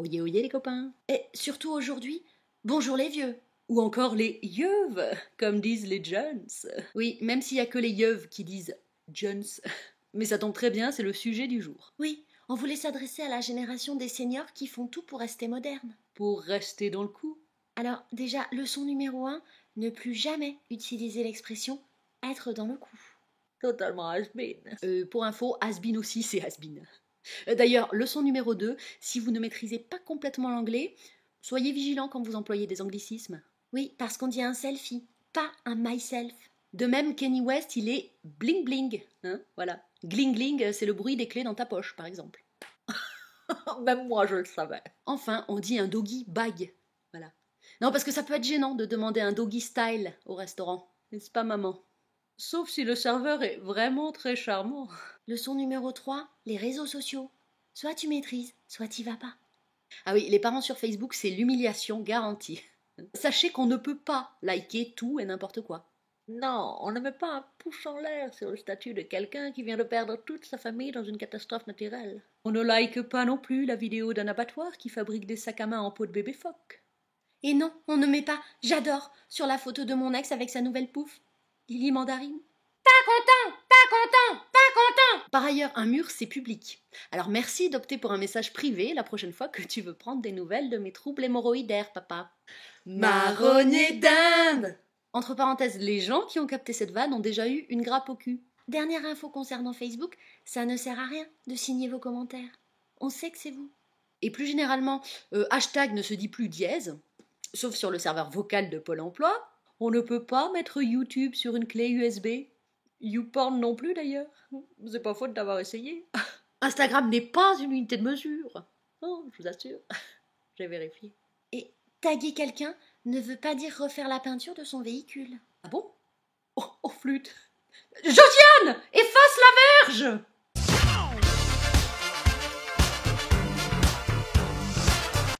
Oyez, oyez les copains. Et surtout aujourd'hui, bonjour les vieux. Ou encore les yeuves, comme disent les Jones. Oui, même s'il y a que les yeuves qui disent Jones. Mais ça tombe très bien, c'est le sujet du jour. Oui, on voulait s'adresser à la génération des seniors qui font tout pour rester modernes. Pour rester dans le coup. Alors déjà, leçon numéro 1, ne plus jamais utiliser l'expression « être dans le coup ». Totalement has-been. Pour info, has-been aussi, c'est has-been. D'ailleurs, leçon numéro 2, si vous ne maîtrisez pas complètement l'anglais, soyez vigilant quand vous employez des anglicismes. Oui, parce qu'on dit un selfie, pas un myself. De même, Kenny West, il est bling bling. Hein, voilà. Gling gling, c'est le bruit des clés dans ta poche, par exemple. Même moi, je le savais. Enfin, on dit un doggy bag. Voilà. Non, parce que ça peut être gênant de demander un doggy style au restaurant. N'est-ce pas, maman? Sauf si le serveur est vraiment très charmant. Leçon numéro 3, les réseaux sociaux. Soit tu maîtrises, soit tu vas pas. Ah oui, les parents sur Facebook, c'est l'humiliation garantie. Sachez qu'on ne peut pas liker tout et n'importe quoi. Non, on ne met pas un pouce en l'air sur le statut de quelqu'un qui vient de perdre toute sa famille dans une catastrophe naturelle. On ne like pas non plus la vidéo d'un abattoir qui fabrique des sacs à main en peau de bébé phoque. Et non, on ne met pas « j'adore » sur la photo de mon ex avec sa nouvelle pouffe. Lily Mandarine. Pas content, pas content, pas content. Par ailleurs, un mur, c'est public. Alors merci d'opter pour un message privé la prochaine fois que tu veux prendre des nouvelles de mes troubles hémorroïdaires, papa. Marronnier d'Inde. Entre parenthèses, les gens qui ont capté cette vanne ont déjà eu une grappe au cul. Dernière info concernant Facebook, ça ne sert à rien de signer vos commentaires. On sait que c'est vous. Et plus généralement, hashtag ne se dit plus dièse, sauf sur le serveur vocal de Pôle emploi. On ne peut pas mettre YouTube sur une clé USB. YouPorn non plus d'ailleurs. C'est pas faute d'avoir essayé. Instagram n'est pas une unité de mesure. Oh, je vous assure. J'ai vérifié. Et taguer quelqu'un ne veut pas dire refaire la peinture de son véhicule. Ah bon? Oh, flûte. Josiane, efface la verge!